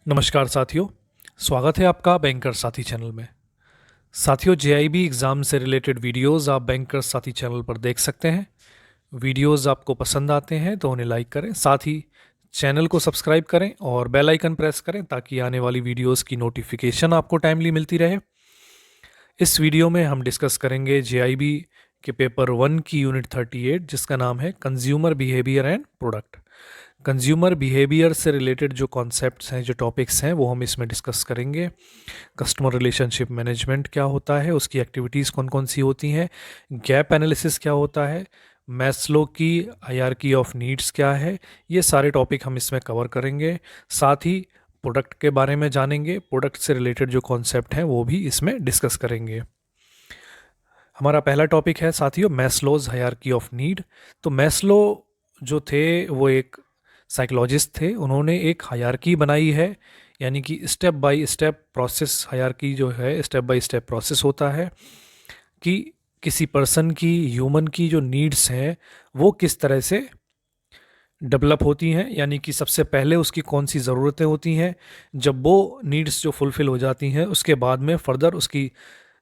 नमस्कार साथियों, स्वागत है आपका बैंकर साथी चैनल में। साथियों, जेआईबी एग्ज़ाम से रिलेटेड वीडियोस आप बैंकर साथी चैनल पर देख सकते हैं। वीडियोस आपको पसंद आते हैं तो उन्हें लाइक करें, साथ ही चैनल को सब्सक्राइब करें और बेल आइकन प्रेस करें ताकि आने वाली वीडियोस की नोटिफिकेशन आपको टाइमली मिलती रहे। इस वीडियो में हम डिस्कस करेंगे जेआईबी के पेपर 1 की यूनिट 38 जिसका नाम है consumer behaviour and product. Consumer behaviour से रिलेटेड जो कॉन्सेप्ट्स हैं, जो टॉपिक्स हैं, वो हम इसमें डिस्कस करेंगे। कस्टमर रिलेशनशिप मैनेजमेंट क्या होता है, उसकी एक्टिविटीज़ कौन कौन सी होती हैं, गैप एनालिसिस क्या होता है, मैस्लो की हायरार्की ऑफ नीड्स क्या है, ये सारे टॉपिक हम इसमें कवर करेंगे। साथ ही प्रोडक्ट के बारे में जानेंगे, प्रोडक्ट से रिलेटेड जो कॉन्सेप्ट हैं वो भी इसमें डिस्कस करेंगे। हमारा पहला टॉपिक है साथियों मैस्लोज हायरार्की ऑफ नीड। तो मैस्लो जो थे वो एक साइकोलॉजिस्ट थे। उन्होंने एक हायरार्की बनाई है, यानी कि step by step process. Hierarchy जो है स्टेप बाय स्टेप प्रोसेस होता है कि किसी पर्सन की, ह्यूमन की जो नीड्स हैं वो किस तरह से डेवलप होती हैं, यानी कि सबसे पहले उसकी कौन सी ज़रूरतें होती हैं। जब वो नीड्स जो फुलफ़िल हो जाती हैं उसके बाद में फर्दर उसकी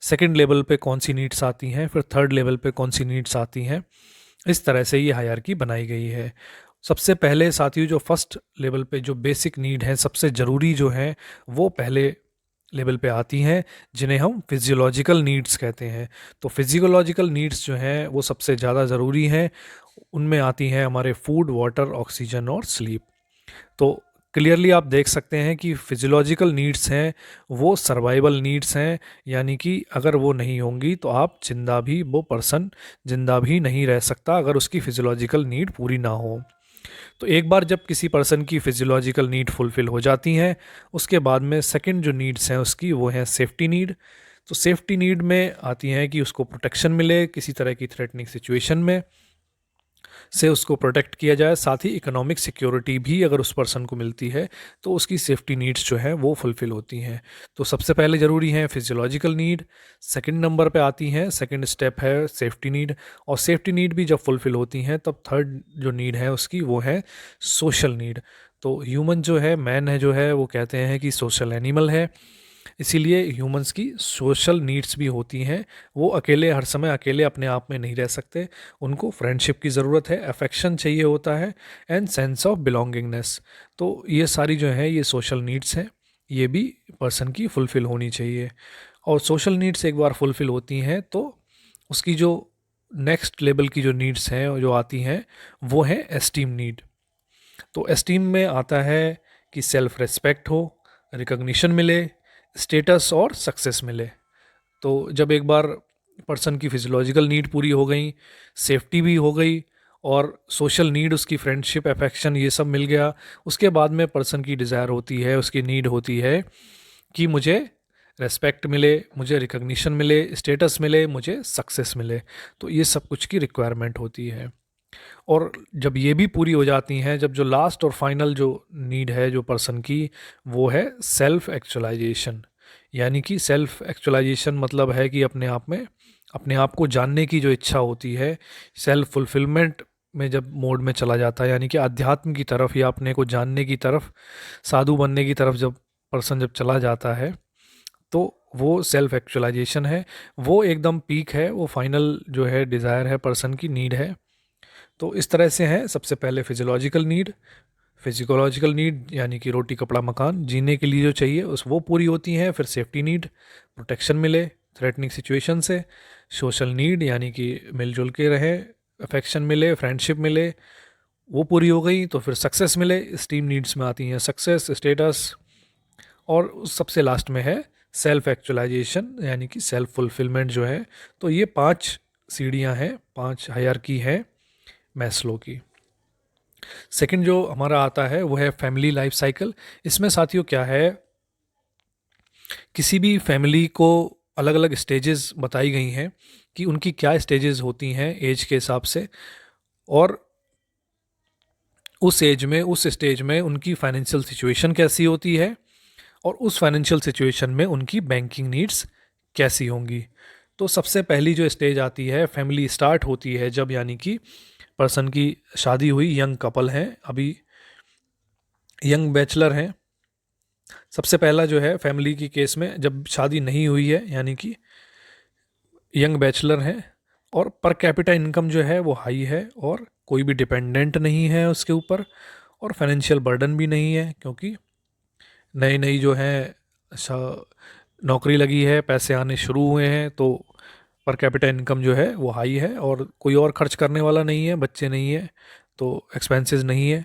सेकंड लेवल पे कौन सी नीड्स आती हैं, फिर थर्ड लेवल पे कौन सी नीड्स आती हैं। इस तरह से ये हायरार्की बनाई गई है। सबसे पहले साथियों जो फर्स्ट लेवल पे जो बेसिक नीड है, सबसे ज़रूरी जो है, वो पहले लेवल पे आती हैं, जिन्हें हम फिजियोलॉजिकल नीड्स कहते हैं। तो फिजियोलॉजिकल नीड्स जो हैं वो सबसे ज़्यादा ज़रूरी हैं। उनमें आती हैं हमारे फूड, वाटर, ऑक्सीजन और स्लीप। तो क्लियरली आप देख सकते हैं कि फिजियोलॉजिकल नीड्स हैं वो सर्वाइवल नीड्स हैं, यानी कि अगर वो नहीं होंगी तो आप वो पर्सन जिंदा भी नहीं रह सकता अगर उसकी फिजियोलॉजिकल नीड पूरी ना हो। तो एक बार जब किसी पर्सन की फिजियोलॉजिकल नीड फुलफिल हो जाती हैं, उसके बाद में सेकंड जो नीड्स हैं उसकी, वो है सेफ्टी नीड। तो सेफ्टी नीड में आती हैं कि उसको प्रोटेक्शन मिले किसी तरह की थ्रेटनिंग सिचुएशन में से उसको प्रोटेक्ट किया जाए। साथ ही इकोनॉमिक सिक्योरिटी भी अगर उस पर्सन को मिलती है तो उसकी सेफ्टी नीड्स जो हैं वो फुलफ़िल होती हैं। तो सबसे पहले ज़रूरी है फिजियोलॉजिकल नीड, सेकंड नंबर पे आती हैं, सेकंड स्टेप है सेफ्टी नीड। और सेफ्टी नीड भी जब फुलफ़िल होती हैं तब थर्ड जो नीड है उसकी, वो है सोशल नीड। तो ह्यूमन जो है, मैन है जो है, वो कहते हैं कि सोशल एनिमल है, इसीलिए ह्यूमंस की सोशल नीड्स भी होती हैं। वो अकेले, हर समय अकेले अपने आप में नहीं रह सकते। उनको फ्रेंडशिप की ज़रूरत है, अफेक्शन चाहिए होता है, एंड सेंस ऑफ बिलोंगिंगनेस। तो ये सारी जो है ये सोशल नीड्स हैं, ये भी पर्सन की फुलफ़िल होनी चाहिए। और सोशल नीड्स एक बार फुलफ़िल होती हैं तो उसकी जो नेक्स्ट लेवल की जो नीड्स हैं जो आती हैं, वो है एस्टीम नीड। तो एस्टीम में आता है कि सेल्फ रिस्पेक्ट हो, रिकग्निशन मिले, स्टेटस और सक्सेस मिले। तो जब एक बार पर्सन की फिजियोलॉजिकल नीड पूरी हो गई, सेफ्टी भी हो गई और सोशल नीड, उसकी फ्रेंडशिप, अफेक्शन, ये सब मिल गया, उसके बाद में पर्सन की डिज़ायर होती है, उसकी नीड होती है कि मुझे रेस्पेक्ट मिले, मुझे रिकग्निशन मिले, स्टेटस मिले, मुझे सक्सेस मिले। तो ये सब कुछ की रिक्वायरमेंट होती है। और जब ये भी पूरी हो जाती हैं, जब जो लास्ट और फाइनल जो नीड है जो पर्सन की, वो है सेल्फ एक्चुअलाइजेशन। यानी कि सेल्फ एक्चुअलाइजेशन मतलब है कि अपने आप को जानने की जो इच्छा होती है, सेल्फ फुलफिलमेंट में जब मोड में चला जाता है, यानी कि अध्यात्म की तरफ या अपने को जानने की तरफ, साधु बनने की तरफ जब पर्सन जब चला जाता है, तो वो सेल्फ एक्चुअलाइजेशन है। वो एकदम पीक है, वो फाइनल जो है डिज़ायर है, पर्सन की नीड है। तो इस तरह से है, सबसे पहले फिजियोलॉजिकल नीड। फिजियोलॉजिकल नीड यानी कि रोटी कपड़ा मकान, जीने के लिए जो चाहिए उस वो पूरी होती हैं। फिर सेफ्टी नीड, प्रोटेक्शन मिले थ्रेटनिंग सिचुएशन से। सोशल नीड यानी कि मिलजुल के रहे, अफेक्शन मिले, फ्रेंडशिप मिले, वो पूरी हो गई। तो फिर सक्सेस मिले, स्टीम नीड्स में आती हैं सक्सेस, स्टेटस, और सबसे लास्ट में है सेल्फ एक्चुअलाइजेशन यानी कि सेल्फ फुलफिलमेंट जो है। तो ये 5 सीढ़ियाँ हैं, 5 हायरार्की है मैस्लो की। सेकंड जो हमारा आता है वो है फैमिली लाइफ साइकिल। इसमें साथियों क्या है, किसी भी फैमिली को अलग अलग स्टेजेस बताई गई हैं कि उनकी क्या स्टेजेस होती हैं एज के हिसाब से, और उस एज में, उस स्टेज में उनकी फाइनेंशियल सिचुएशन कैसी होती है, और उस फाइनेंशियल सिचुएशन में उनकी बैंकिंग नीड्स कैसी होंगी। तो सबसे पहली जो स्टेज आती है, फैमिली स्टार्ट होती है जब, यानी कि पर्सन की शादी हुई, यंग कपल हैं, अभी यंग बैचलर हैं, सबसे पहला जो है फैमिली की केस में, जब शादी नहीं हुई है यानी कि यंग बैचलर हैं और पर कैपिटा इनकम जो है वो हाई है और कोई भी डिपेंडेंट नहीं है उसके ऊपर और फाइनेंशियल बर्डन भी नहीं है, क्योंकि नई नई जो है नौकरी लगी है, पैसे आने शुरू हुए हैं, तो पर कैपिटा इनकम जो है वो हाई है और कोई और खर्च करने वाला नहीं है, बच्चे नहीं है, तो एक्सपेंसेस नहीं है।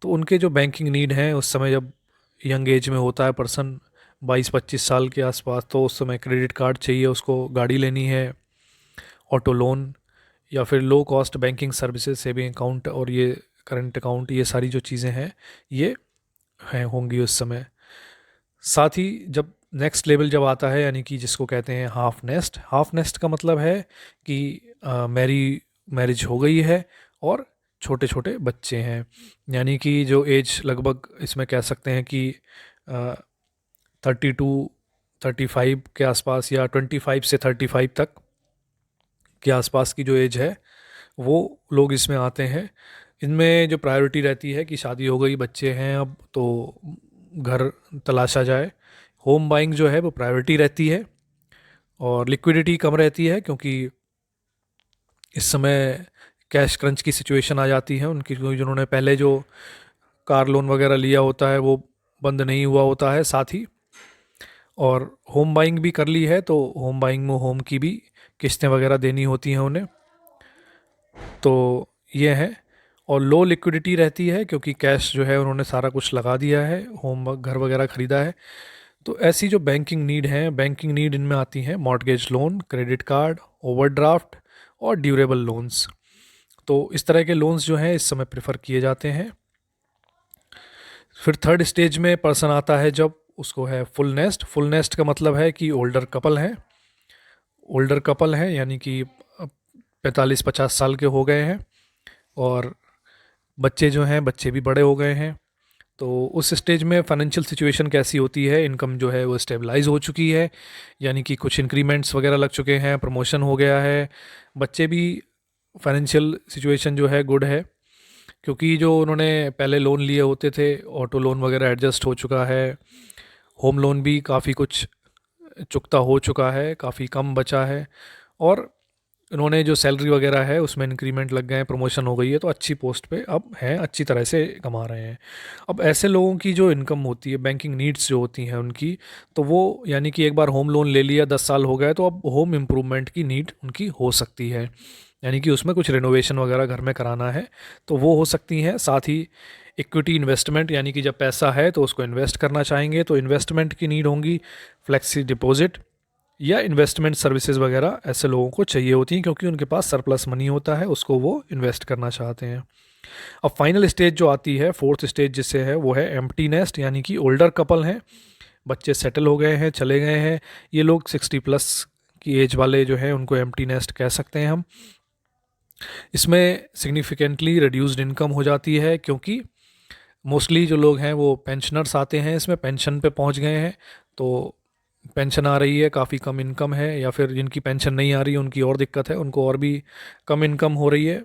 तो उनके जो बैंकिंग नीड हैं उस समय, जब यंग एज में होता है पर्सन 22-25 साल के आसपास, तो उस समय क्रेडिट कार्ड चाहिए उसको, गाड़ी लेनी है, ऑटो लोन, या फिर low cost banking services, saving account और ये करंट अकाउंट, ये सारी जो चीज़ें हैं ये हैं होंगी उस समय। साथ ही जब नेक्स्ट लेवल जब आता है, यानी कि जिसको कहते हैं हाफ नेस्ट का मतलब है कि मैरिज हो गई है और छोटे छोटे बच्चे हैं, यानी कि जो एज लगभग इसमें कह सकते हैं कि 32-35 के आसपास या 25 से 35 तक के आसपास की जो एज है वो लोग इसमें आते हैं। इनमें जो प्रायोरिटी रहती है कि शादी हो गई, बच्चे हैं, अब तो घर तलाशा जाए। होम बाइंग जो है वो प्रायोरिटी रहती है और लिक्विडिटी कम रहती है, क्योंकि इस समय कैश क्रंच की सिचुएशन आ जाती है उनकी, क्योंकि जिन्होंने पहले जो कार लोन वगैरह लिया होता है वो बंद नहीं हुआ होता है साथ ही, और होम बाइंग भी कर ली है तो होम बाइंग में होम की भी किस्तें वगैरह देनी होती हैं उन्हें, तो ये है। और लो लिक्विडिटी रहती है क्योंकि कैश जो है उन्होंने सारा कुछ लगा दिया है, होम घर वगैरह ख़रीदा है। तो ऐसी जो बैंकिंग नीड है, बैंकिंग नीड इनमें आती हैं mortgage loan, credit card, overdraft और ड्यूरेबल लोन्स। तो इस तरह के लोन्स जो हैं इस समय प्रेफर किए जाते हैं। फिर थर्ड स्टेज में पर्सन आता है जब उसको है फुल नेस्ट का मतलब है कि ओल्डर कपल हैं, यानी कि 45-50 साल के हो गए हैं और बच्चे जो हैं बच्चे भी बड़े हो गए हैं। तो उस स्टेज में फाइनेंशियल सिचुएशन कैसी होती है, इनकम जो है वो स्टेबलाइज हो चुकी है, यानी कि कुछ इंक्रीमेंट्स वगैरह लग चुके हैं, प्रमोशन हो गया है, बच्चे भी, फाइनेंशियल सिचुएशन जो है गुड है, क्योंकि जो उन्होंने पहले लोन लिए होते थे, ऑटो लोन वगैरह एडजस्ट हो चुका है, होम लोन भी काफ़ी कुछ चुकता हो चुका है, काफ़ी कम बचा है, और उन्होंने जो सैलरी वगैरह है उसमें इंक्रीमेंट लग गए हैं, प्रमोशन हो गई है, तो अच्छी पोस्ट पे अब हैं, अच्छी तरह से कमा रहे हैं। अब ऐसे लोगों की जो इनकम होती है, बैंकिंग नीड्स जो होती हैं उनकी, तो वो यानी कि एक बार होम लोन ले लिया, 10 साल हो गए, तो अब होम इम्प्रूवमेंट की नीड उनकी हो सकती है, यानी कि उसमें कुछ रेनोवेशन वगैरह घर में कराना है, तो वो हो सकती हैं। साथ ही इक्विटी इन्वेस्टमेंट, यानी कि जब पैसा है तो उसको इन्वेस्ट करना चाहेंगे, तो इन्वेस्टमेंट की नीड होंगी, फ्लेक्सी डिपॉजिट या इन्वेस्टमेंट सर्विसेज वगैरह ऐसे लोगों को चाहिए होती हैं, क्योंकि उनके पास सरप्लस मनी होता है, उसको वो इन्वेस्ट करना चाहते हैं। अब फाइनल स्टेज जो आती है, फोर्थ स्टेज जिससे है, वो है एम्प्टी नेस्ट, यानी कि ओल्डर कपल हैं, बच्चे सेटल हो गए हैं, चले गए हैं, ये लोग 60+ की एज वाले जो हैं उनको एम्प्टी नेस्ट कह सकते हैं हम। इसमें सिग्निफिकेंटली रिड्यूस्ड इनकम हो जाती है, क्योंकि मोस्टली जो लोग हैं वो पेंशनर्स आते हैं, इसमें पेंशन पे पहुंच गए हैं, तो पेंशन आ रही है, काफ़ी कम इनकम है, या फिर जिनकी पेंशन नहीं आ रही है उनकी और दिक्कत है, उनको और भी कम इनकम हो रही है,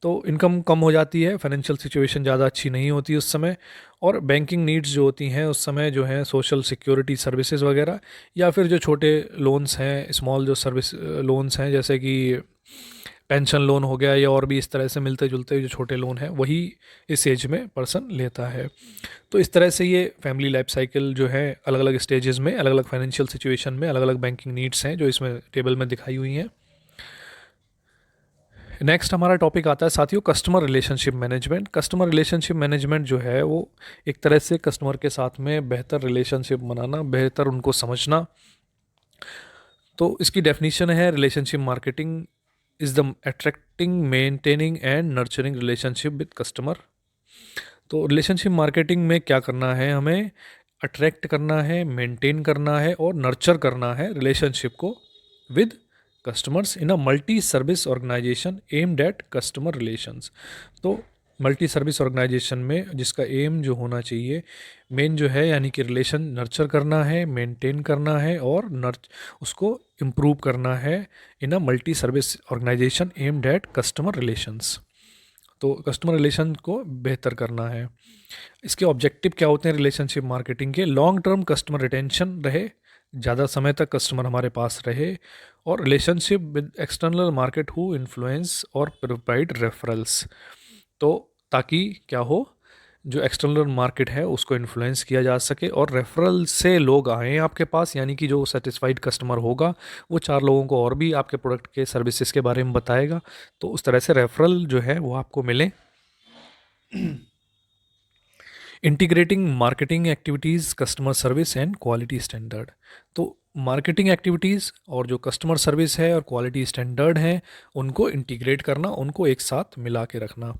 तो इनकम कम हो जाती है, फाइनेंशियल सिचुएशन ज़्यादा अच्छी नहीं होती उस समय, और बैंकिंग नीड्स जो होती हैं उस समय जो हैं सोशल सिक्योरिटी सर्विसेज वगैरह, या फिर जो छोटे लोन्स हैं, स्मॉल जो सर्विस लोन्स हैं, जैसे कि पेंशन लोन हो गया, या और भी इस तरह से मिलते जुलते जो छोटे लोन हैं, वही इस एज में पर्सन लेता है। तो इस तरह से ये फैमिली लाइफ साइकिल जो है, अलग अलग स्टेजेस में, अलग अलग फाइनेंशियल सिचुएशन में अलग अलग बैंकिंग नीड्स हैं जो इसमें टेबल में दिखाई हुई हैं। नेक्स्ट हमारा टॉपिक आता है साथियों, customer relationship management. Customer relationship management जो है वो एक तरह से कस्टमर के साथ में बेहतर रिलेशनशिप बनाना, बेहतर उनको समझना। तो इसकी डेफिनेशन है, relationship marketing is the attracting, maintaining and nurturing relationship with customer. तो रिलेशनशिप मार्केटिंग में क्या करना है, हमें अट्रैक्ट करना है, मेंटेन करना है और नर्चर करना है रिलेशनशिप को with customers in a multi service organisation aimed at customer relations. तो मल्टी सर्विस ऑर्गेनाइजेशन में जिसका एम जो होना चाहिए, मेन जो है, यानी कि रिलेशन नर्चर करना है, मेंटेन करना है और उसको इम्प्रूव करना है in a multi service organisation aimed at customer relations. तो कस्टमर रिलेशन को बेहतर करना है। इसके ऑब्जेक्टिव क्या होते हैं रिलेशनशिप मार्केटिंग के? लॉन्ग टर्म कस्टमर रिटेंशन रहे, ज़्यादा समय तक कस्टमर हमारे पास रहे, और relationship with external market who influence और प्रोवाइड रेफरल्स। तो ताकि क्या हो, जो एक्सटर्नल मार्केट है उसको इन्फ्लुएंस किया जा सके और रेफरल से लोग आएँ आपके पास, यानी कि जो सेटिस्फाइड कस्टमर होगा वो 4 लोगों को और भी आपके प्रोडक्ट के सर्विसेज के बारे में बताएगा। तो उस तरह से रेफरल जो है वो आपको मिले। Integrating marketing activities, customer service and quality standard. तो मार्केटिंग एक्टिविटीज़ और जो कस्टमर सर्विस है और क्वालिटी स्टैंडर्ड है उनको इंटीग्रेट करना, उनको एक साथ मिला के रखना।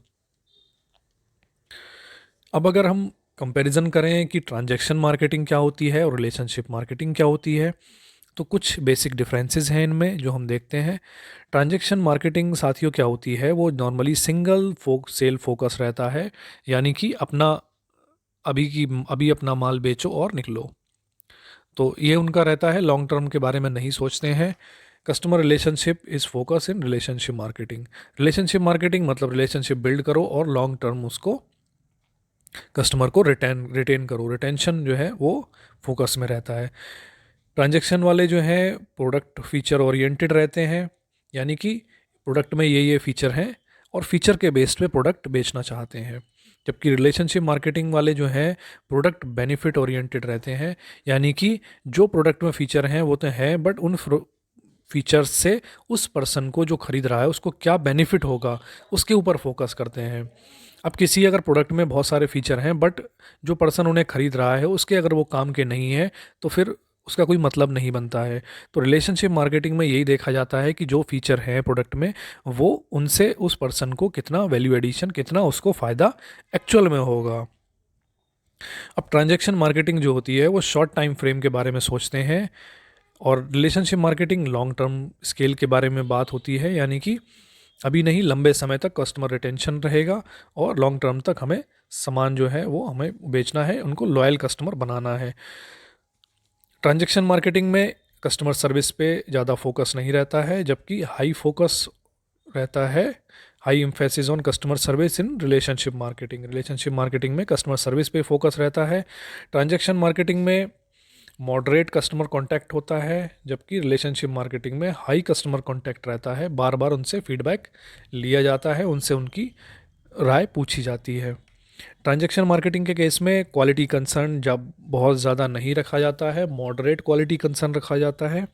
अब अगर हम कंपैरिजन करें कि ट्रांजैक्शन मार्केटिंग क्या होती है और रिलेशनशिप मार्केटिंग क्या होती है, तो कुछ बेसिक डिफरेंसेस हैं इनमें जो हम देखते हैं। ट्रांजैक्शन मार्केटिंग साथियों क्या होती है, वो नॉर्मली सिंगल सेल फोकस रहता है, यानी कि अपना अभी अपना माल बेचो और निकलो। तो ये उनका रहता है, लॉन्ग टर्म के बारे में नहीं सोचते हैं। Customer relationship is focus in relationship marketing. Relationship marketing मतलब रिलेशनशिप बिल्ड करो और लॉन्ग टर्म उसको कस्टमर को रिटेन करो। रिटेंशन जो है वो फोकस में रहता है। ट्रांजैक्शन वाले जो हैं प्रोडक्ट फीचर ओरिएंटेड रहते हैं, यानी कि प्रोडक्ट में ये फीचर हैं और फीचर के बेस पे प्रोडक्ट बेचना चाहते हैं। जबकि रिलेशनशिप मार्केटिंग वाले जो हैं प्रोडक्ट बेनिफिट ओरिएंटेड रहते हैं, यानी कि जो प्रोडक्ट में फ़ीचर हैं वो तो हैं, बट उन फीचर्स से उस पर्सन को जो खरीद रहा है उसको क्या बेनिफिट होगा उसके ऊपर फोकस करते हैं। अब किसी अगर प्रोडक्ट में बहुत सारे फीचर हैं बट जो पर्सन उन्हें खरीद रहा है उसके अगर वो काम के नहीं है तो फिर उसका कोई मतलब नहीं बनता है। तो रिलेशनशिप मार्केटिंग में यही देखा जाता है कि जो फीचर हैं प्रोडक्ट में वो उनसे उस पर्सन को कितना वैल्यू एडिशन, कितना उसको फ़ायदा एक्चुअल में होगा। अब ट्रांजैक्शन मार्केटिंग जो होती है वो शॉर्ट टाइम फ्रेम के बारे में सोचते हैं और relationship marketing long term scale के बारे में बात होती है, यानी कि अभी नहीं, लंबे समय तक कस्टमर रिटेंशन रहेगा और लॉन्ग टर्म तक हमें सामान जो है वो हमें बेचना है, उनको लॉयल कस्टमर बनाना है। ट्रांजैक्शन मार्केटिंग में कस्टमर सर्विस पे ज़्यादा फोकस नहीं रहता है, जबकि हाई फोकस रहता है, high emphasis on customer service in relationship marketing. Relationship marketing में कस्टमर सर्विस पे फोकस रहता है। ट्रांजैक्शन मार्केटिंग में मॉडरेट कस्टमर कांटेक्ट होता है, जबकि रिलेशनशिप मार्केटिंग में हाई कस्टमर कांटेक्ट रहता है, बार बार उनसे फीडबैक लिया जाता है, उनसे उनकी राय पूछी जाती है। ट्रांजैक्शन मार्केटिंग के केस में क्वालिटी कंसर्न जब बहुत ज़्यादा नहीं रखा जाता है, मॉडरेट क्वालिटी कंसर्न रखा जाता है,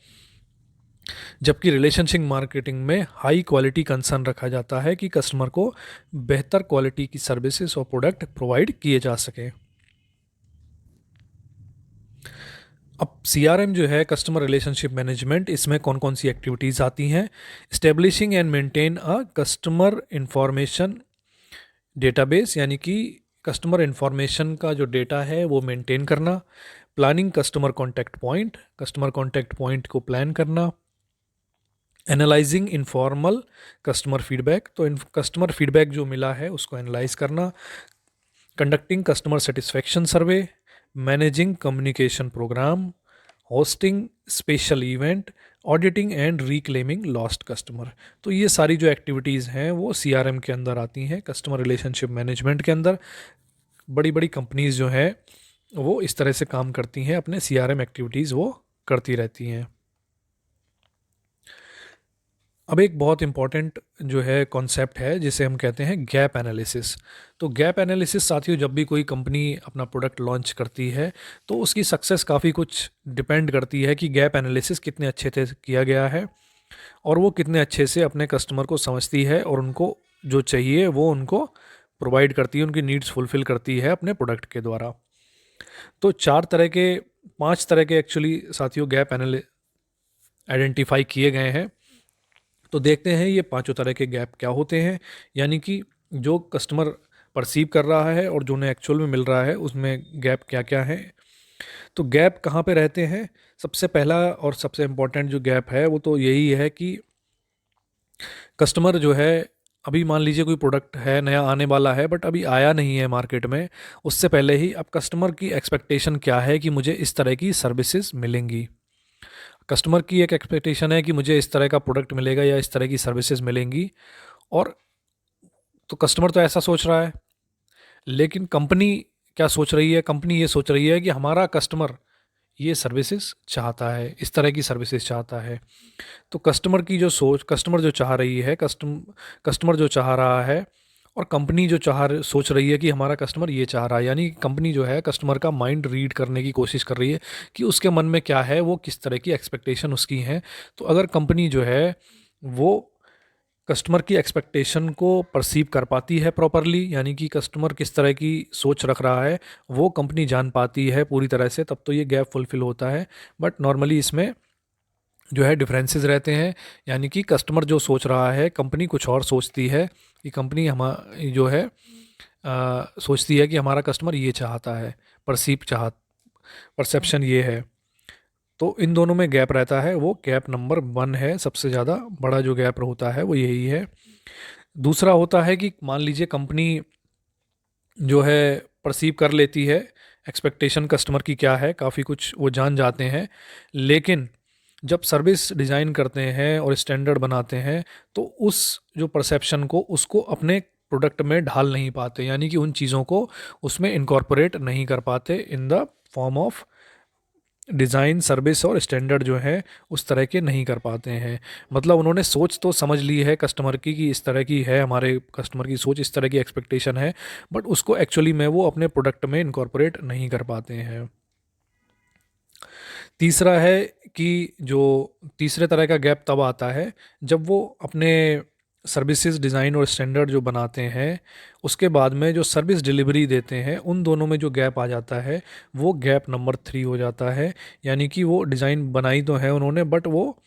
जबकि रिलेशनशिप मार्केटिंग में हाई क्वालिटी कंसर्न रखा जाता है कि कस्टमर को बेहतर क्वालिटी की सर्विसेज और प्रोडक्ट प्रोवाइड किए जा सकें। अब CRM जो है कस्टमर रिलेशनशिप मैनेजमेंट, इसमें कौन कौन सी एक्टिविटीज़ आती हैं? Establishing and maintain a customer information database, यानी कि कस्टमर इंफॉर्मेशन का जो डेटा है वो मेंटेन करना। प्लानिंग कस्टमर कॉन्टैक्ट पॉइंट को प्लान करना। एनालाइजिंग इनफॉर्मल कस्टमर फीडबैक, तो कस्टमर फीडबैक जो मिला है उसको एनालाइज करना। Conducting customer satisfaction survey, managing communication programme, hosting special event, auditing and reclaiming lost customer. तो ये सारी जो एक्टिविटीज़ हैं वो CRM के अंदर आती हैं, कस्टमर रिलेशनशिप मैनेजमेंट के अंदर। बड़ी बड़ी कंपनीज़ जो हैं वो इस तरह से काम करती हैं, अपने CRM एक्टिविटीज़ वो करती रहती हैं। अब एक बहुत इम्पॉर्टेंट जो है कॉन्सेप्ट है जिसे हम कहते हैं गैप एनालिसिस। तो गैप एनालिसिस साथियों, जब भी कोई कंपनी अपना प्रोडक्ट लॉन्च करती है तो उसकी सक्सेस काफ़ी कुछ डिपेंड करती है कि गैप एनालिसिस कितने अच्छे से किया गया है और वो कितने अच्छे से अपने कस्टमर को समझती है और उनको जो चाहिए वो उनको प्रोवाइड करती है, उनकी नीड्स फुलफ़िल करती है अपने प्रोडक्ट के द्वारा। तो 5 तरह के एक्चुअली साथियों गैप आइडेंटिफाई किए गए हैं। तो देखते हैं ये पांचों तरह के गैप क्या होते हैं, यानी कि जो कस्टमर परसीव कर रहा है और जो उन्हें एक्चुअल में मिल रहा है उसमें गैप क्या क्या है। तो गैप कहाँ पे रहते हैं? सबसे पहला और सबसे इम्पोर्टेंट जो गैप है वो तो यही है कि कस्टमर जो है, अभी मान लीजिए कोई प्रोडक्ट है नया आने वाला है बट अभी आया नहीं है मार्केट में, उससे पहले ही अब कस्टमर की एक्सपेक्टेशन क्या है कि मुझे इस तरह की सर्विसेज मिलेंगी। कस्टमर की एक एक्सपेक्टेशन है कि मुझे इस तरह का प्रोडक्ट मिलेगा या इस तरह की सर्विसेज मिलेंगी, और तो कस्टमर तो ऐसा सोच रहा है, लेकिन कंपनी क्या सोच रही है? कंपनी ये सोच रही है कि हमारा कस्टमर ये सर्विसेज चाहता है, इस तरह की सर्विसेज चाहता है। तो कस्टमर की जो सोच, कस्टमर जो चाह रही है, कस्टमर जो चाह रहा है, और कंपनी जो सोच रही है कि हमारा कस्टमर ये चाह रहा है, यानी कंपनी जो है कस्टमर का माइंड रीड करने की कोशिश कर रही है कि उसके मन में क्या है, वो किस तरह की एक्सपेक्टेशन उसकी है। तो अगर कंपनी जो है वो कस्टमर की एक्सपेक्टेशन को परसीव कर पाती है प्रॉपरली, यानी कि कस्टमर किस तरह की सोच रख रहा है वो कंपनी जान पाती है पूरी तरह से, तब तो ये गैप फुलफिल होता है। बट नॉर्मली इसमें जो है डिफरेंसेस रहते हैं, यानी कि कस्टमर जो सोच रहा है कंपनी कुछ और सोचती है, कि कंपनी हम जो है सोचती है कि हमारा कस्टमर ये चाहता है, परसेप्शन ये है। तो इन दोनों में गैप रहता है, वो गैप नंबर 1 है। सबसे ज़्यादा बड़ा जो गैप होता है वो यही है। दूसरा होता है कि मान लीजिए कंपनी जो है परसीव कर लेती है एक्सपेक्टेशन कस्टमर की क्या है, काफ़ी कुछ वो जान जाते हैं, लेकिन जब सर्विस डिज़ाइन करते हैं और स्टैंडर्ड बनाते हैं तो उस जो परसेप्शन को उसको अपने प्रोडक्ट में ढाल नहीं पाते, यानी कि उन चीज़ों को उसमें इनकॉर्पोरेट नहीं कर पाते in the form of design, service और स्टैंडर्ड जो है उस तरह के नहीं कर पाते हैं। मतलब उन्होंने सोच तो समझ ली है कस्टमर की कि इस तरह की है, हमारे कस्टमर की सोच इस तरह की एक्सपेक्टेशन है, बट उसको एक्चुअली में वो अपने प्रोडक्ट में इनकॉर्पोरेट नहीं कर पाते हैं। तीसरा है कि जो तीसरे तरह का गैप तब आता है जब वो अपने सर्विसेज डिज़ाइन और स्टैंडर्ड जो बनाते हैं उसके बाद में जो सर्विस डिलीवरी देते हैं, उन दोनों में जो गैप आ जाता है वो गैप नंबर 3 हो जाता है। यानी कि वो डिज़ाइन बनाई तो है उन्होंने, बट वो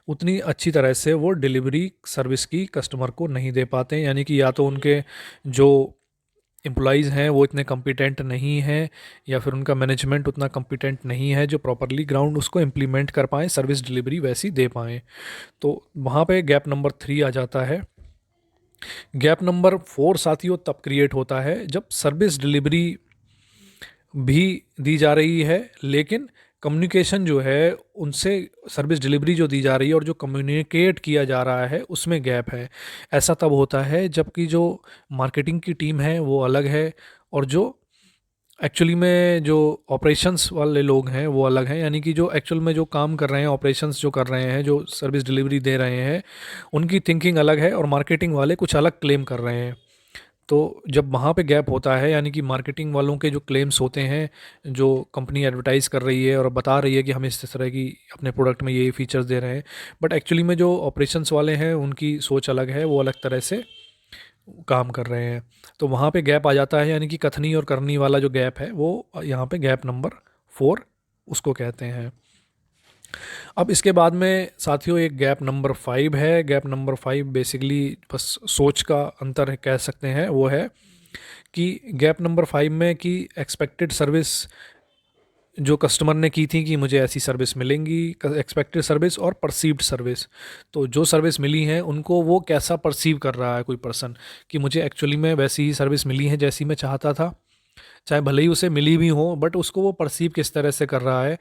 उतनी अच्छी तरह से वो डिलीवरी सर्विस की कस्टमर को नहीं दे पाते हैं, यानी कि या तो उनके जो एम्प्लॉयज़ हैं वो इतने कम्पिटेंट नहीं हैं, या फिर उनका मैनेजमेंट उतना कम्पिटेंट नहीं है जो प्रॉपरली ग्राउंड उसको इम्प्लीमेंट कर पाएँ, सर्विस डिलीवरी वैसी दे पाएँ। तो वहाँ पे गैप नंबर 3 आ जाता है। गैप नंबर 4 साथियों तब क्रिएट होता है जब सर्विस डिलीवरी भी दी जा रही है, लेकिन कम्युनिकेशन जो है उनसे, सर्विस डिलीवरी जो दी जा रही है और जो कम्युनिकेट किया जा रहा है उसमें गैप है। ऐसा तब होता है जबकि जो मार्केटिंग की टीम है वो अलग है, और जो एक्चुअली में जो ऑपरेशंस वाले लोग हैं वो अलग हैं, यानी कि जो एक्चुअल में जो काम कर रहे हैं, ऑपरेशंस जो कर रहे हैं, जो सर्विस डिलीवरी दे रहे हैं, उनकी थिंकिंग अलग है और मार्केटिंग वाले कुछ अलग क्लेम कर रहे हैं। तो जब वहाँ पे गैप होता है, यानी कि मार्केटिंग वालों के जो क्लेम्स होते हैं, जो कंपनी एडवर्टाइज़ कर रही है और बता रही है कि हम इस तरह की अपने प्रोडक्ट में ये फीचर्स दे रहे हैं, बट एक्चुअली में जो ऑपरेशंस वाले हैं उनकी सोच अलग है, वो अलग तरह से काम कर रहे हैं। तो वहाँ पे गैप आ जाता है, यानी कि कथनी और करनी वाला जो गैप है वो यहाँ पे गैप नंबर 4 उसको कहते हैं। अब इसके बाद में साथियों एक गैप नंबर 5 है। गैप नंबर 5 बेसिकली बस सोच का अंतर है कह सकते हैं, वो है कि गैप नंबर 5 में कि एक्सपेक्टेड सर्विस जो कस्टमर ने की थी कि मुझे ऐसी सर्विस मिलेंगी, एक्सपेक्टेड सर्विस और परसीव्ड सर्विस। तो जो सर्विस मिली है उनको वो कैसा परसीव कर रहा है कोई पर्सन, कि मुझे एक्चुअली में वैसी ही सर्विस मिली है जैसी मैं चाहता था, चाहे भले ही उसे मिली भी हो, बट उसको वो परसीव किस तरह से कर रहा है,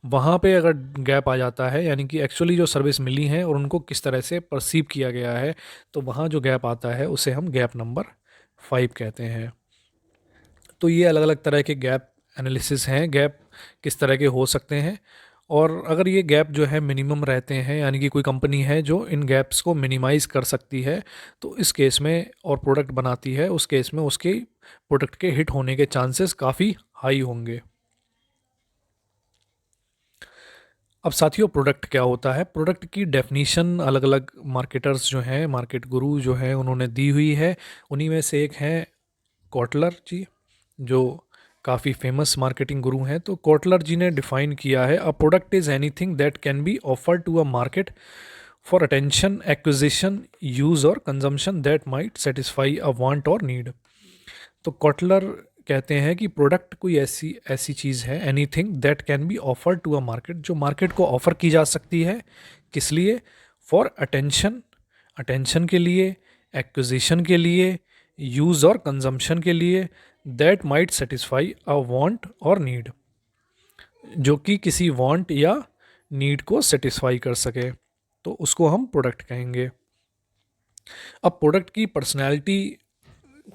वहाँ पे अगर गैप आ जाता है, यानी कि एक्चुअली जो सर्विस मिली है और उनको किस तरह से परसीव किया गया है, तो वहाँ जो गैप आता है उसे हम गैप नंबर 5 कहते हैं। तो ये अलग अलग तरह के गैप एनालिसिस हैं, गैप किस तरह के हो सकते हैं। और अगर ये गैप जो है मिनिमम रहते हैं, यानी कि कोई कंपनी है जो इन गैप्स को मिनिमाइज़ कर सकती है, तो इस केस में और प्रोडक्ट बनाती है, उस केस में उसके प्रोडक्ट के हिट होने के चांसेस काफ़ी हाई होंगे। अब साथियों प्रोडक्ट क्या होता है? प्रोडक्ट की डेफिनीशन अलग अलग मार्केटर्स जो हैं, मार्केट गुरु जो हैं, उन्होंने दी हुई है। उन्हीं में से एक हैं कॉटलर जी, जो काफ़ी फेमस मार्केटिंग गुरु हैं। तो कॉटलर जी ने डिफ़ाइन किया है, a product is anything that can be offered to a market for attention, acquisition, use और consumption that might satisfy a want और नीड। तो कॉटलर कहते हैं कि प्रोडक्ट कोई ऐसी ऐसी चीज़ है, anything that can be offered to a market, जो मार्केट को ऑफ़र की जा सकती है। किस लिए? फॉर अटेंशन, अटेंशन के लिए, एक्विजिशन के लिए, यूज़ और कंजम्पशन के लिए, that might satisfy a want और नीड, जो कि किसी वांट या नीड को सेटिस्फाई कर सके, तो उसको हम प्रोडक्ट कहेंगे। अब प्रोडक्ट की पर्सनैलिटी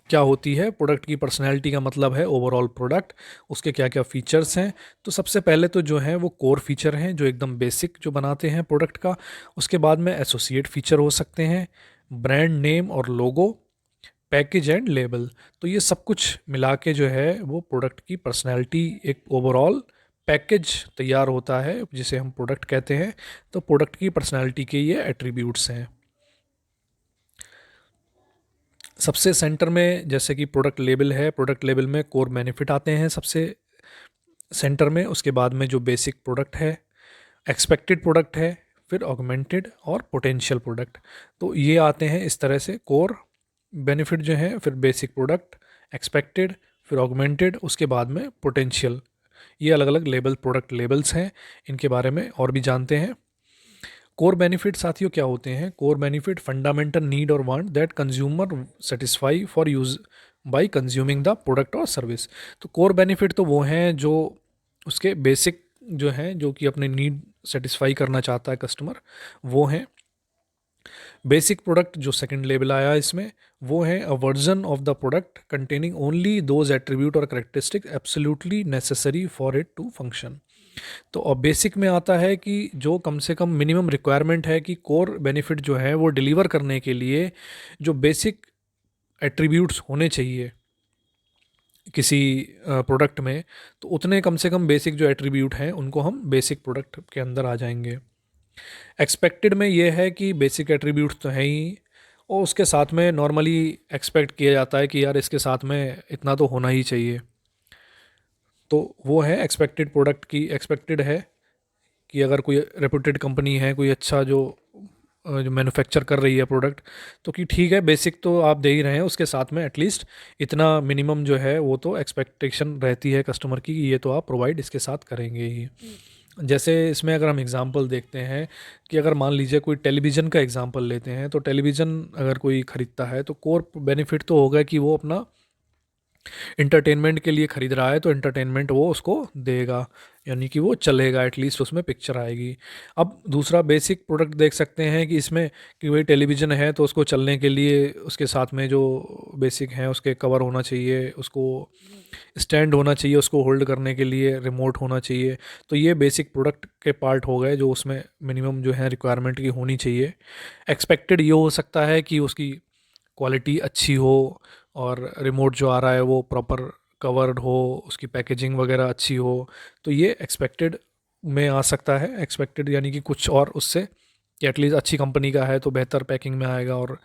क्या होती है, प्रोडक्ट की पर्सनैलिटी का मतलब है ओवरऑल प्रोडक्ट, उसके क्या क्या फीचर्स हैं। तो सबसे पहले तो जो है वो कोर फीचर हैं जो एकदम बेसिक जो बनाते हैं प्रोडक्ट का। उसके बाद में एसोसिएट फीचर हो सकते हैं, ब्रांड नेम और लोगो, पैकेज एंड लेबल। तो ये सब कुछ मिला के जो है वो प्रोडक्ट की पर्सनैलिटी, एक ओवरऑल पैकेज तैयार होता है जिसे हम प्रोडक्ट कहते हैं। तो प्रोडक्ट की पर्सनैलिटी के ये एट्रीब्यूट्स हैं। सबसे सेंटर में जैसे कि प्रोडक्ट लेबल है, प्रोडक्ट लेबल में कोर बेनिफिट आते हैं सबसे सेंटर में। उसके बाद में जो बेसिक प्रोडक्ट है, एक्सपेक्टेड प्रोडक्ट है, फिर ऑगमेंटेड और पोटेंशियल प्रोडक्ट। तो ये आते हैं इस तरह से, कोर बेनिफिट जो है, फिर बेसिक प्रोडक्ट, एक्सपेक्टेड, फिर ऑगमेंटेड, उसके बाद में पोटेंशियल। ये अलग अलग लेबल, प्रोडक्ट लेबल्स हैं, इनके बारे में और भी जानते हैं। कोर बेनिफिट साथियों क्या होते हैं? कोर बेनिफिट फंडामेंटल नीड और want that consumer satisfy for use by consuming the product और सर्विस। तो कोर बेनिफिट तो वो हैं जो उसके बेसिक जो हैं, जो कि अपने नीड सेटिस्फाई करना चाहता है कस्टमर, वो हैं। बेसिक प्रोडक्ट जो सेकंड लेवल आया इसमें, वो है a version of the product containing only those attribute और characteristic absolutely necessary for it to function. तो और बेसिक में आता है कि जो कम से कम मिनिमम रिक्वायरमेंट है कि कोर बेनिफिट जो है वो डिलीवर करने के लिए जो बेसिक एट्रीब्यूट्स होने चाहिए किसी प्रोडक्ट में, तो उतने कम से कम बेसिक जो एट्रीब्यूट हैं उनको हम बेसिक प्रोडक्ट के अंदर आ जाएंगे। एक्सपेक्टेड में ये है कि बेसिक एट्रीब्यूट्स तो हैं ही, और उसके साथ में नॉर्मली एक्सपेक्ट किया जाता है कि यार इसके साथ में इतना तो होना ही चाहिए। तो वो है एक्सपेक्टेड प्रोडक्ट की, एक्सपेक्टेड है कि अगर कोई रेपुटेड कंपनी है, कोई अच्छा जो मैन्युफैक्चर कर रही है प्रोडक्ट, तो कि ठीक है बेसिक तो आप दे ही रहे हैं, उसके साथ में एटलीस्ट इतना मिनिमम जो है वो तो एक्सपेक्टेशन रहती है कस्टमर की कि ये तो आप प्रोवाइड इसके साथ करेंगे ही। जैसे इसमें अगर हम एग्ज़ाम्पल देखते हैं कि अगर मान लीजिए कोई टेलीविज़न का एग्ज़ाम्पल लेते हैं, तो टेलीविज़न अगर कोई ख़रीदता है तो कोर बेनिफिट तो होगा कि वो अपना इंटरटेनमेंट के लिए ख़रीद रहा है, तो इंटरटेनमेंट वो उसको देगा, यानी कि वो चलेगा, एटलीस्ट उसमें पिक्चर आएगी। अब दूसरा बेसिक प्रोडक्ट देख सकते हैं कि इसमें कि वही टेलीविज़न है तो उसको चलने के लिए उसके साथ में जो बेसिक हैं उसके कवर होना चाहिए, उसको स्टैंड होना चाहिए, उसको होल्ड करने के लिए रिमोट होना चाहिए। तो ये बेसिक प्रोडक्ट के पार्ट हो गए जो उसमें मिनिमम जो है रिक्वायरमेंट की होनी चाहिए। एक्सपेक्टेड ये हो सकता है कि उसकी क्वालिटी अच्छी हो और रिमोट जो आ रहा है वो प्रॉपर कवर्ड हो, उसकी पैकेजिंग वगैरह अच्छी हो। तो ये एक्सपेक्टेड में आ सकता है। एक्सपेक्टेड यानी कि कुछ और उससे कि एटलीस्ट अच्छी कंपनी का है तो बेहतर पैकिंग में आएगा और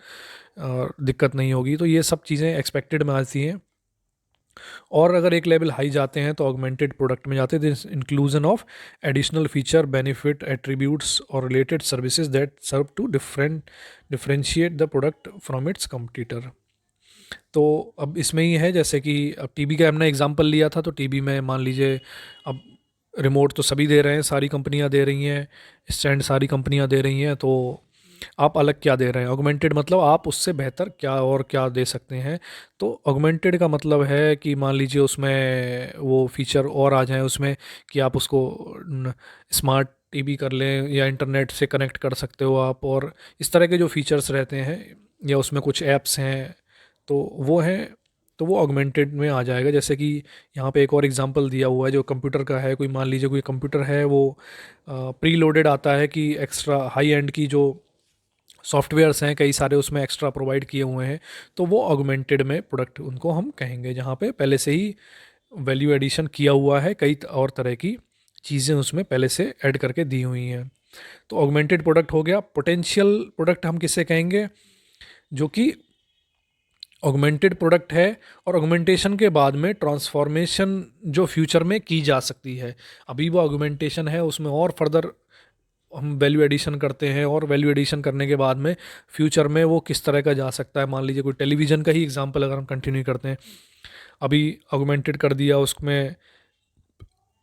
दिक्कत नहीं होगी। तो ये सब चीज़ें एक्सपेक्टेड में आती हैं। और अगर एक लेवल हाई जाते हैं तो ऑगमेंटेड प्रोडक्ट में जाते हैं, this inclusion of additional feature, benefit, attributes और related services that serve to differentiate the product from its competitor. तो अब इसमें ही है जैसे कि अब टीवी का हमने एग्जांपल लिया था, तो टीवी में मान लीजिए अब रिमोट तो सभी दे रहे हैं, सारी कंपनियां दे रही हैं, स्टैंड सारी कंपनियां दे रही हैं, तो आप अलग क्या दे रहे हैं? ऑगमेंटेड मतलब आप उससे बेहतर क्या और क्या दे सकते हैं। तो ऑगमेंटेड का मतलब है कि मान लीजिए उसमें वो फीचर और आ जाएं उसमें कि आप उसको स्मार्ट टीवी कर लें या इंटरनेट से कनेक्ट कर सकते हो आप, और इस तरह के जो फीचर्स रहते हैं, या उसमें कुछ ऐप्स हैं तो वो हैं, तो वो ऑगमेंटेड में आ जाएगा। जैसे कि यहाँ पे एक और एग्जांपल दिया हुआ है जो कंप्यूटर का है। कोई मान लीजिए कोई कंप्यूटर है, वो प्री लोडेड आता है कि एक्स्ट्रा हाई एंड की जो सॉफ्टवेयर्स हैं कई सारे उसमें एक्स्ट्रा प्रोवाइड किए हुए हैं, तो वो ऑगमेंटेड में प्रोडक्ट उनको हम कहेंगे, जहाँ पे पहले से ही वैल्यू एडिशन किया हुआ है, कई और तरह की चीज़ें उसमें पहले से ऐड करके दी हुई हैं। तो ऑगमेंटेड प्रोडक्ट हो गया। पोटेंशियल प्रोडक्ट हम किसे कहेंगे? जो कि ऑगमेंटेड प्रोडक्ट है और ऑगमेंटेशन के बाद में ट्रांसफॉर्मेशन जो फ्यूचर में की जा सकती है। अभी वो ऑगमेंटेशन है, उसमें और फर्दर हम वैल्यू एडिशन करते हैं, और वैल्यू एडिशन करने के बाद में फ्यूचर में वो किस तरह का जा सकता है। मान लीजिए कोई टेलीविज़न का ही एग्जांपल अगर हम कंटिन्यू करते हैं, अभी ऑगमेंटेड कर दिया, उसमें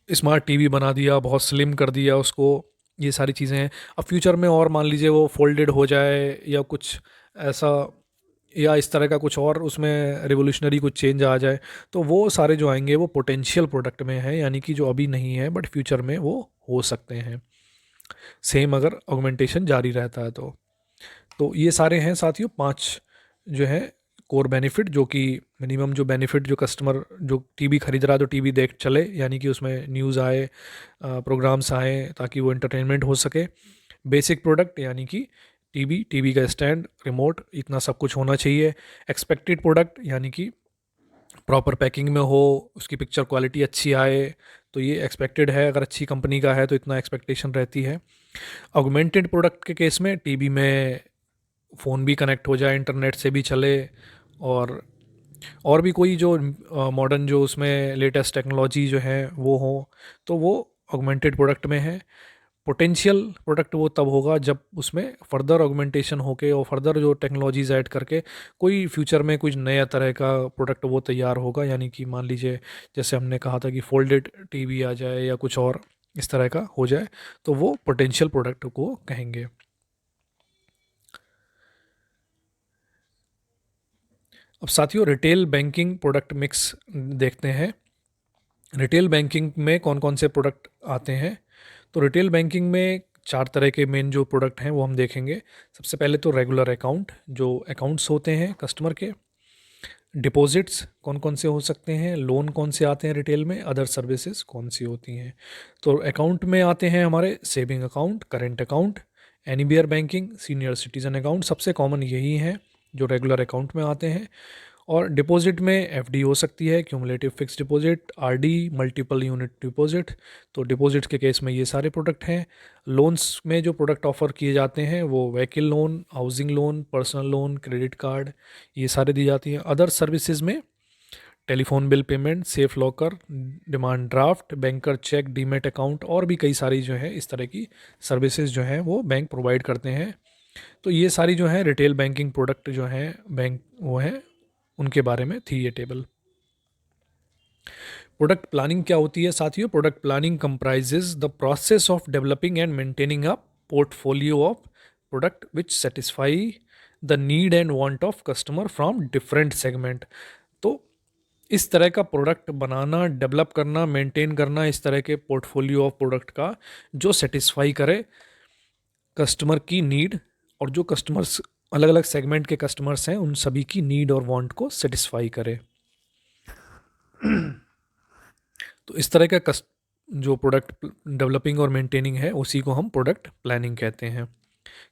स्मार्ट टीवी बना दिया, बहुत स्लिम कर दिया उसको, ये सारी चीज़ें हैं। अब फ्यूचर में और मान लीजिए वो फोल्डेड हो जाए या कुछ ऐसा, या इस तरह का कुछ और उसमें रिवोल्यूशनरी कुछ चेंज आ जाए, तो वो सारे जो आएंगे वो पोटेंशियल प्रोडक्ट में है, यानी कि जो अभी नहीं है बट फ्यूचर में वो हो सकते हैं, सेम अगर ऑगमेंटेशन जारी रहता है तो। ये सारे हैं साथियों 5 जो है कोर बेनिफिट, जो कि मिनिमम जो बेनिफिट जो कस्टमर जो टीवी खरीद रहा है तो टीवी देख चले, यानी कि उसमें न्यूज़ आए, प्रोग्राम्स आए, ताकि वो एंटरटेनमेंट हो सके। बेसिक प्रोडक्ट यानी कि टीवी, टीवी का स्टैंड, रिमोट, इतना सब कुछ होना चाहिए। एक्सपेक्टेड प्रोडक्ट यानी कि प्रॉपर पैकिंग में हो, उसकी पिक्चर क्वालिटी अच्छी आए, तो ये एक्सपेक्टेड है। अगर अच्छी कंपनी का है तो इतना एक्सपेक्टेशन रहती है। ऑगमेंटेड प्रोडक्ट के केस में टीवी में फ़ोन भी कनेक्ट हो जाए, इंटरनेट से भी चले, और भी कोई जो मॉडर्न जो उसमें लेटेस्ट टेक्नोलॉजी जो है वो हो, तो वो ऑगमेंटेड प्रोडक्ट में है। पोटेंशियल प्रोडक्ट वो तब होगा जब उसमें फर्दर ऑगमेंटेशन होके और फर्दर जो टेक्नोलॉजीज ऐड करके कोई फ्यूचर में कुछ नया तरह का प्रोडक्ट वो तैयार होगा। यानी कि मान लीजिए जैसे हमने कहा था कि फोल्डेड टीवी आ जाए या कुछ और इस तरह का हो जाए, तो वो पोटेंशियल प्रोडक्ट को कहेंगे। अब साथियों, रिटेल बैंकिंग प्रोडक्ट मिक्स देखते हैं। रिटेल बैंकिंग में कौन कौन से प्रोडक्ट आते हैं? तो रिटेल बैंकिंग में 4 तरह के मेन जो प्रोडक्ट हैं वो हम देखेंगे। सबसे पहले तो रेगुलर अकाउंट, जो अकाउंट्स होते हैं कस्टमर के। डिपॉजिट्स कौन कौन से हो सकते हैं, लोन कौन से आते हैं रिटेल में, अदर सर्विसेज कौन सी होती हैं। तो अकाउंट में आते हैं हमारे saving account, current account, anywhere banking, senior citizen account, सबसे कॉमन यही हैं जो रेगुलर अकाउंट में आते हैं। और डिपॉजिट में एफडी हो सकती है, cumulative fix deposit, RD, multiple unit deposit. तो डिपॉजिट्स के केस में ये सारे प्रोडक्ट हैं। लोन्स में जो प्रोडक्ट ऑफर किए जाते हैं वो vehicle loan, housing loan, personal loan, credit card, ये सारे दी जाती हैं। अदर सर्विसेज में telephone bill payment, safe locker, demand draft, banker cheque, demat account, और भी कई सारी जो है इस तरह की सर्विसेज जो हैं वो बैंक प्रोवाइड करते हैं। तो ये सारी जो है रिटेल बैंकिंग प्रोडक्ट जो हैं बैंक वो हैं, उनके बारे में थी ये टेबल। प्रोडक्ट प्लानिंग क्या होती है साथियों? Product planning comprises the process of developing and maintaining a portfolio of product which satisfy the need and want of customer from different segment. तो इस तरह का प्रोडक्ट बनाना, डेवलप करना, मेंटेन करना, इस तरह के पोर्टफोलियो ऑफ प्रोडक्ट का जो सेटिस्फाई करे कस्टमर की नीड, और जो कस्टमर्स अलग अलग सेगमेंट के कस्टमर्स हैं उन सभी की नीड और वांट को सेटिस्फाई करे। तो इस तरह का जो प्रोडक्ट डेवलपिंग और मेंटेनिंग है उसी को हम प्रोडक्ट प्लानिंग कहते हैं।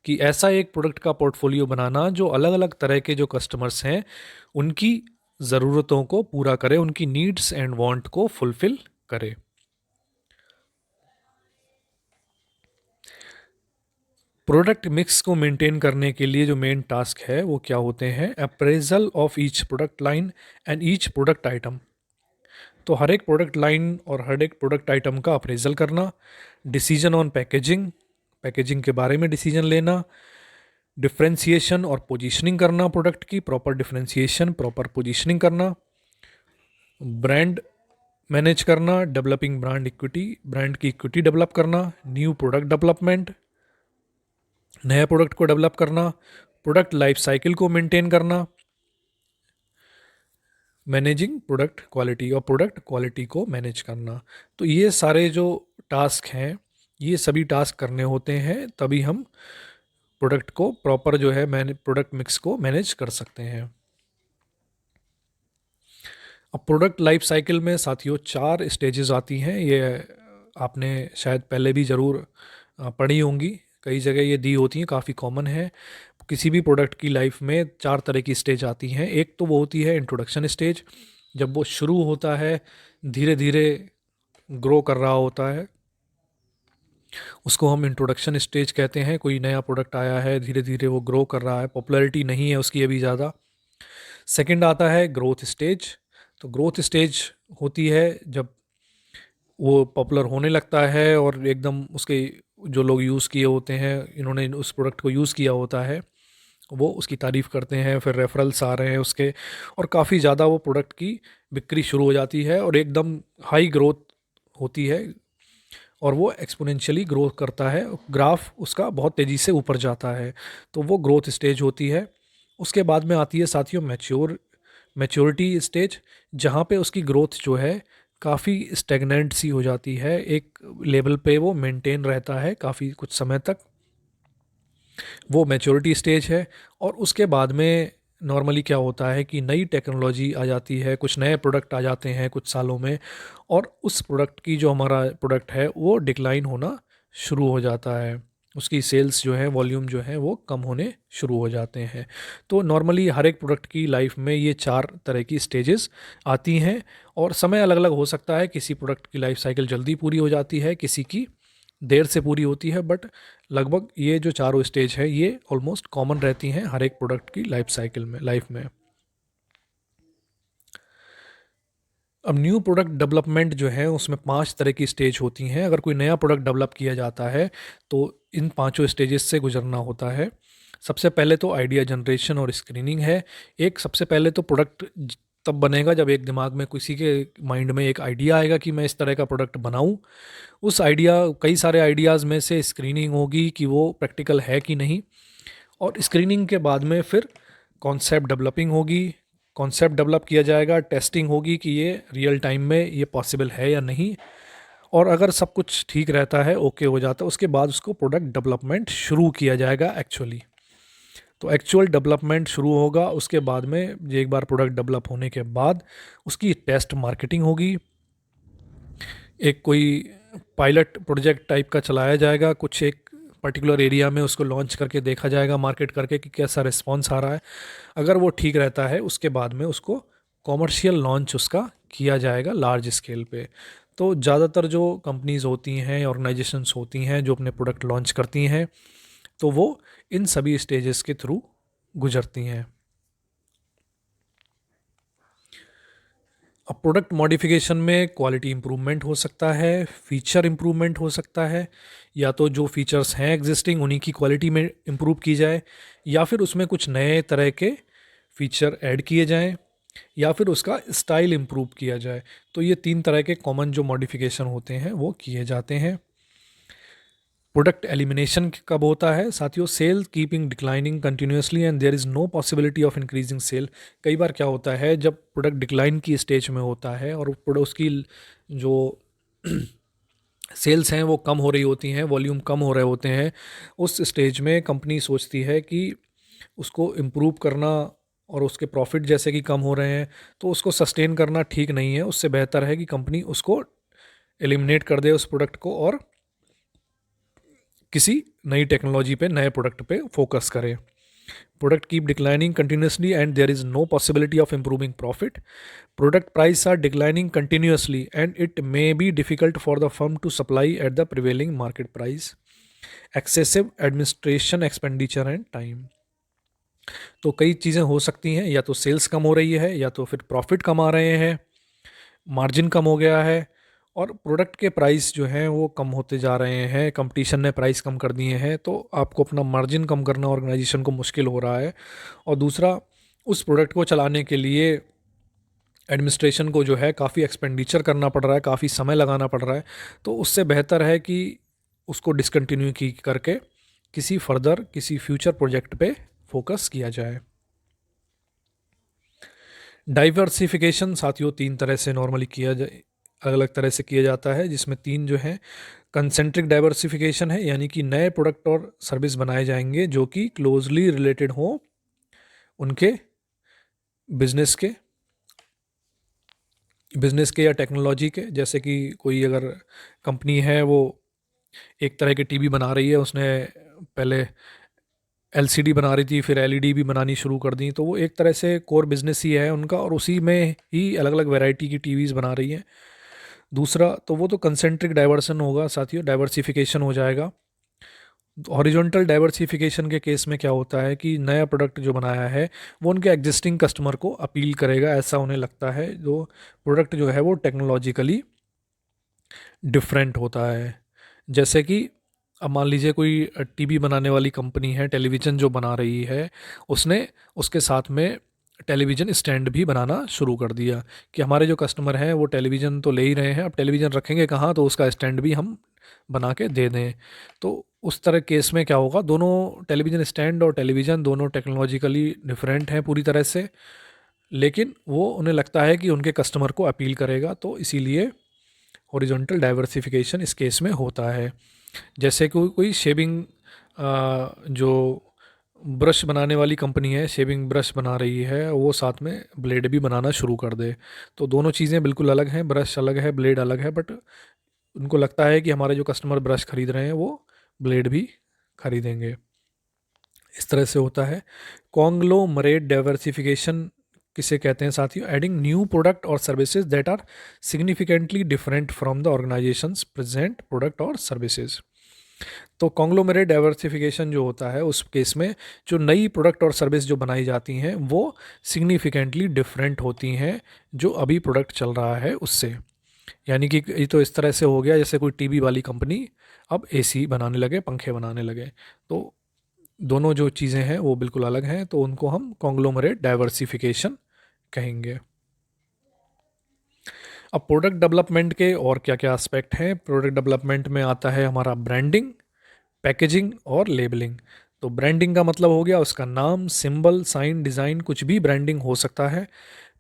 कि ऐसा एक प्रोडक्ट का पोर्टफोलियो बनाना जो अलग अलग तरह के जो कस्टमर्स हैं उनकी ज़रूरतों को पूरा करे, उनकी नीड्स एंड वांट को फुलफिल करे। प्रोडक्ट मिक्स को मेंटेन करने के लिए जो मेन टास्क है वो क्या होते हैं? Appraisal of each product line and each product item. तो हर एक प्रोडक्ट लाइन और हर एक प्रोडक्ट आइटम का अप्रेजल करना, डिसीजन ऑन पैकेजिंग, पैकेजिंग के बारे में डिसीजन लेना, डिफ्रेंशिएशन और पोजीशनिंग करना, प्रोडक्ट की प्रॉपर डिफ्रेंशिएशन, प्रॉपर पोजीशनिंग करना, ब्रांड मैनेज करना, डेवलपिंग ब्रांड इक्विटी, ब्रांड की इक्विटी डेवलप करना, न्यू प्रोडक्ट डेवलपमेंट, नया प्रोडक्ट को डेवलप करना, प्रोडक्ट लाइफ साइकिल को मेंटेन करना, मैनेजिंग प्रोडक्ट क्वालिटी, और प्रोडक्ट क्वालिटी को मैनेज करना। तो ये सारे जो टास्क हैं, ये सभी टास्क करने होते हैं, तभी हम प्रोडक्ट को प्रॉपर जो है प्रोडक्ट मिक्स को मैनेज कर सकते हैं। अब प्रोडक्ट लाइफ साइकिल में साथियों 4 स्टेजेस आती हैं। ये आपने शायद पहले भी ज़रूर पढ़ी होंगी, कई जगह ये दी होती हैं, काफ़ी कॉमन है। किसी भी प्रोडक्ट की लाइफ में 4 तरह की स्टेज आती हैं। एक तो वो होती है इंट्रोडक्शन स्टेज, जब वो शुरू होता है, धीरे धीरे ग्रो कर रहा होता है, उसको हम इंट्रोडक्शन स्टेज कहते हैं। कोई नया प्रोडक्ट आया है, धीरे धीरे वो ग्रो कर रहा है, पॉपुलैरिटी नहीं है उसकी अभी ज़्यादा। सेकंड आता है ग्रोथ स्टेज। तो ग्रोथ स्टेज होती है जब वो पॉपुलर होने लगता है और एकदम उसके जो लोग यूज़ किए होते हैं, इन्होंने उस प्रोडक्ट को यूज़ किया होता है, वो उसकी तारीफ़ करते हैं, फिर रेफरल्स आ रहे हैं उसके, और काफ़ी ज़्यादा वो प्रोडक्ट की बिक्री शुरू हो जाती है और एकदम हाई ग्रोथ होती है, और वो एक्सपोनेंशियली ग्रोथ करता है, ग्राफ उसका बहुत तेज़ी से ऊपर जाता है। तो वो ग्रोथ स्टेज होती है। उसके बाद में आती है साथियों मैच्योरिटी स्टेज, जहाँ पे उसकी ग्रोथ जो है काफ़ी स्टेगनेंट सी हो जाती है, एक लेवल पे वो मेंटेन रहता है काफ़ी कुछ समय तक, वो मैच्योरिटी स्टेज है। और उसके बाद में नॉर्मली क्या होता है कि नई टेक्नोलॉजी आ जाती है, कुछ नए प्रोडक्ट आ जाते हैं कुछ सालों में, और उस प्रोडक्ट की जो हमारा प्रोडक्ट है वो डिक्लाइन होना शुरू हो जाता है, उसकी सेल्स जो है, वॉल्यूम जो है वो कम होने शुरू हो जाते हैं। तो नॉर्मली हर एक प्रोडक्ट की लाइफ में ये 4 तरह की स्टेजेस आती हैं, और समय अलग अलग हो सकता है, किसी प्रोडक्ट की लाइफ साइकिल जल्दी पूरी हो जाती है, किसी की देर से पूरी होती है, बट लगभग ये जो चारों स्टेज है ये ऑलमोस्ट कॉमन रहती हैं हर एक प्रोडक्ट की लाइफ में। अब न्यू प्रोडक्ट डेवलपमेंट जो है उसमें 5 तरह की स्टेज होती हैं। अगर कोई नया प्रोडक्ट डेवलप किया जाता है तो इन पांचों स्टेजेस से गुजरना होता है। सबसे पहले तो आइडिया जनरेशन और स्क्रीनिंग है। एक सबसे पहले तो प्रोडक्ट तब बनेगा जब एक दिमाग में किसी के माइंड में एक आइडिया आएगा कि मैं इस तरह का प्रोडक्ट बनाऊं। उस आइडिया, कई सारे आइडियाज़ में से स्क्रीनिंग होगी कि वो प्रैक्टिकल है कि नहीं, और स्क्रीनिंग के बाद में फिर कॉन्सेप्ट डेवलपिंग होगी। कॉन्सेप्ट डेवलप किया जाएगा, टेस्टिंग होगी कि ये रियल टाइम में ये पॉसिबल है या नहीं, और अगर सब कुछ ठीक रहता है, ओके हो जाता है, उसके बाद उसको प्रोडक्ट डेवलपमेंट शुरू किया जाएगा एक्चुअली। तो एक्चुअल डेवलपमेंट शुरू होगा, उसके बाद में एक बार प्रोडक्ट डेवलप होने के बाद उसकी टेस्ट मार्केटिंग होगी। एक कोई पायलट प्रोजेक्ट टाइप का चलाया जाएगा, कुछ एक पर्टिकुलर एरिया में उसको लॉन्च करके देखा जाएगा मार्केट करके कि कैसा रिस्पॉन्स आ रहा है। अगर वो ठीक रहता है उसके बाद में उसको कॉमर्शियल लॉन्च उसका किया जाएगा लार्ज स्केल पे। तो ज़्यादातर जो कंपनीज़ होती हैं, ऑर्गेनाइजेशंस होती हैं जो अपने प्रोडक्ट लॉन्च करती हैं, तो वो इन सभी स्टेजेस के थ्रू गुजरती हैं। अब प्रोडक्ट मॉडिफिकेशन में क्वालिटी इंप्रूवमेंट हो सकता है, फीचर इंप्रूवमेंट हो सकता है, या तो जो फीचर्स हैं एग्जिस्टिंग उन्हीं की क्वालिटी में इंप्रूव की जाए, या फिर उसमें कुछ नए तरह के फीचर ऐड किए जाएं, या फिर उसका स्टाइल इंप्रूव किया जाए। तो ये 3 तरह के कॉमन जो मॉडिफिकेशन होते हैं वो किए जाते हैं। प्रोडक्ट एलिमिनेशन कब होता है साथियों? Sale keeping declining continuously and there is no possibility of increasing sale. कई बार क्या होता है, जब प्रोडक्ट डिक्लाइन की स्टेज में होता है और उसकी जो सेल्स हैं वो कम हो रही होती हैं, वॉल्यूम कम हो रहे होते हैं, उस स्टेज में कंपनी सोचती है कि उसको इम्प्रूव करना, और उसके प्रॉफिट जैसे कि कम हो रहे हैं तो उसको सस्टेन करना ठीक नहीं है। उससे बेहतर है कि कंपनी उसको एलिमिनेट कर दे उस प्रोडक्ट को, और किसी नई टेक्नोलॉजी पे, नए प्रोडक्ट पे फोकस करें। Product keep declining continuously and there is no possibility of improving profit. Product price are declining continuously and it may be difficult for the firm to supply at the prevailing market price. Excessive administration expenditure and time. तो कई चीज़ें हो सकती हैं, या तो sales कम हो रही है, या तो फिर प्रॉफिट कम आ रहे हैं, मार्जिन कम हो गया है, और प्रोडक्ट के प्राइस जो हैं वो कम होते जा रहे हैं, कंपटीशन ने प्राइस कम कर दिए हैं, तो आपको अपना मार्जिन कम करना ऑर्गेनाइजेशन को मुश्किल हो रहा है। और दूसरा, उस प्रोडक्ट को चलाने के लिए एडमिनिस्ट्रेशन को जो है काफ़ी एक्सपेंडिचर करना पड़ रहा है, काफ़ी समय लगाना पड़ रहा है। तो उससे बेहतर है कि उसको डिसकंटिन्यू की करके किसी फ्यूचर प्रोजेक्ट पे फोकस किया जाए। डाइवर्सिफिकेशन साथियों 3 तरह से नॉर्मली किया जाए, अलग अलग तरह से किया जाता है, जिसमें 3 जो है कंसेंट्रिक डाइवर्सिफिकेशन है, यानी कि नए प्रोडक्ट और सर्विस बनाए जाएंगे जो कि क्लोजली रिलेटेड हो उनके बिजनेस के या टेक्नोलॉजी के। जैसे कि कोई अगर कंपनी है वो एक तरह के टीवी बना रही है, उसने पहले एलसीडी बना रही थी, फिर एलईडी भी बनानी शुरू कर दी, तो वो एक तरह से कोर बिजनेस ही है उनका, और उसी में ही अलग अलग वैरायटी की टीवीज़ बना रही हैं। दूसरा तो वो तो कंसेंट्रिक डाइवर्सन होगा साथियों, डाइवर्सिफिकेशन हो जाएगा। हॉरिजॉन्टल डाइवर्सिफिकेशन के केस में क्या होता है कि नया प्रोडक्ट जो बनाया है वो उनके एग्जिस्टिंग कस्टमर को अपील करेगा, ऐसा उन्हें लगता है। जो प्रोडक्ट जो है वो टेक्नोलॉजिकली डिफरेंट होता है। जैसे कि अब मान लीजिए कोई टीवी बनाने वाली कंपनी है, टेलीविज़न जो बना रही है, उसने उसके साथ में टेलीविज़न स्टैंड भी बनाना शुरू कर दिया कि हमारे जो कस्टमर हैं वो टेलीविज़न तो ले ही रहे हैं, अब टेलीविज़न रखेंगे कहाँ, तो उसका स्टैंड भी हम बना के दे दें। तो उस तरह केस में क्या होगा, दोनों टेलीविज़न स्टैंड और टेलीविज़न दोनों टेक्नोलॉजिकली डिफरेंट हैं पूरी तरह से, लेकिन वो उन्हें लगता है कि उनके कस्टमर को अपील करेगा, तो इसीलिए हॉरिजॉन्टल डाइवर्सिफिकेशन इस केस में होता है। जैसे कोई कोई शेविंग जो ब्रश बनाने वाली कंपनी है, शेविंग ब्रश बना रही है, वो साथ में ब्लेड भी बनाना शुरू कर दे। तो दोनों चीज़ें बिल्कुल अलग हैं, ब्रश अलग है, ब्लेड अलग है, बट उनको लगता है कि हमारे जो कस्टमर ब्रश खरीद रहे हैं वो ब्लेड भी खरीदेंगे। इस तरह से होता है। कॉन्ग्लोमरेट डाइवर्सिफिकेशन किसे कहते हैं साथियों? एडिंग न्यू प्रोडक्ट और services that are significantly different from the organisation's present product और सर्विसेज। तो कॉन्ग्लोमरेट डाइवर्सिफिकेशन जो होता है उस केस में जो नई प्रोडक्ट और सर्विस जो बनाई जाती हैं वो सिग्निफिकेंटली डिफरेंट होती हैं जो अभी प्रोडक्ट चल रहा है उससे। यानी कि ये तो इस तरह से हो गया जैसे कोई टीवी वाली कंपनी अब एसी बनाने लगे, पंखे बनाने लगे। तो दोनों जो चीज़ें हैं वो बिल्कुल अलग हैं, तो उनको हम कॉन्ग्लोमरेट डाइवर्सिफिकेशन कहेंगे। अब प्रोडक्ट डेवलपमेंट के और क्या क्या एस्पेक्ट हैं? प्रोडक्ट डेवलपमेंट में आता है हमारा ब्रांडिंग, पैकेजिंग और लेबलिंग। तो ब्रांडिंग का मतलब हो गया उसका नाम, सिंबल, साइन, डिज़ाइन, कुछ भी ब्रांडिंग हो सकता है।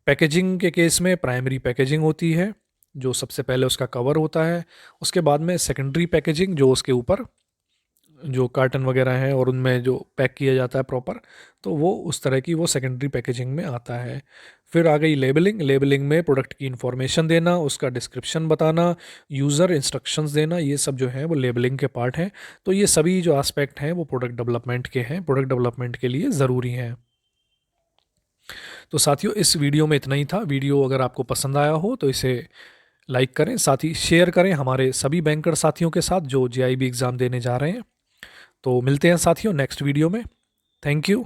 पैकेजिंग के केस में प्राइमरी पैकेजिंग होती है जो सबसे पहले उसका कवर होता है, उसके बाद में सेकेंडरी पैकेजिंग जो उसके ऊपर जो कार्टन वगैरह हैं और उनमें जो पैक किया जाता है प्रॉपर, तो वो उस तरह की वो सेकेंडरी पैकेजिंग में आता है। फिर आ गई लेबलिंग। लेबलिंग में प्रोडक्ट की इन्फॉर्मेशन देना, उसका डिस्क्रिप्शन बताना, यूज़र इंस्ट्रक्शंस देना, ये सब जो है वो लेबलिंग के पार्ट हैं। तो ये सभी जो एस्पेक्ट हैं वो प्रोडक्ट डेवलपमेंट के हैं, प्रोडक्ट डेवलपमेंट के लिए ज़रूरी हैं। तो साथियों इस वीडियो में इतना ही था। वीडियो अगर आपको पसंद आया हो तो इसे लाइक करें, साथ ही शेयर करें हमारे सभी बैंकर साथियों के साथ जो जेआईबी एग्ज़ाम देने जा रहे हैं। तो मिलते हैं साथियों नेक्स्ट वीडियो में। Thank you.